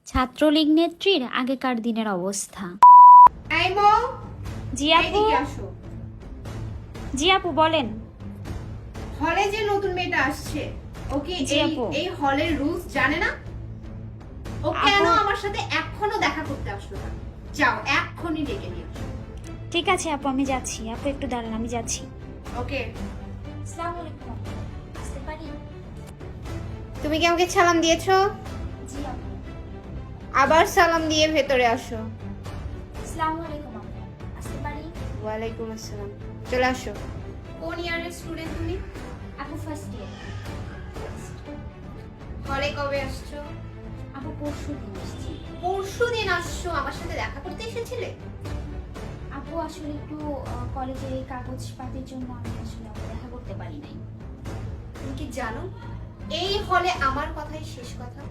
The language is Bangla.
ছাত্রলীগ নেত্রীর আগেকার দিনের অবস্থা। এই মো, জি আপু। এদিকে আসো। জি আপু বলেন। হলে যে নতুন মেয়েটা আসছে, ওকে জি আপু। এই হলের রুলস জানে না? ও আপু। কেন আমার সাথে এখনো দেখা করতে আসলো না? যাও এক্ষুনি ডেকে নিয়ে আসো। ঠিক আছে আপু, আমি যাচ্ছি। আপু একটু দাঁড়ান, আমি যাচ্ছি। ওকে। আসসালামু আলাইকুম। আসতে পারি? তুমি কি আমাকে সালাম দিয়েছো? জি আপু। আবার সালাম দিয়ে ভেতরে আসো। আসসালামু আলাইকুম আপু। আসতে পারি? ওয়ালাইকুম আসসালাম। চলে আসো। কোন ইয়ারের স্টুডেন্ট তুমি? আপু ফার্স্ট ইয়ার। হলে কবে আসছো? আপু পরশুদিন আসছি। পরশুদিন আসছো, আমার সাথে দেখা করতে এসেছিলে? আপু আসলে একটু কলেজের কাগজপাতির জন্য আমি আসলে দেখা করতে পারি নাই। তুমি কি জানো এই হলে আমার কথাই শেষ কথা?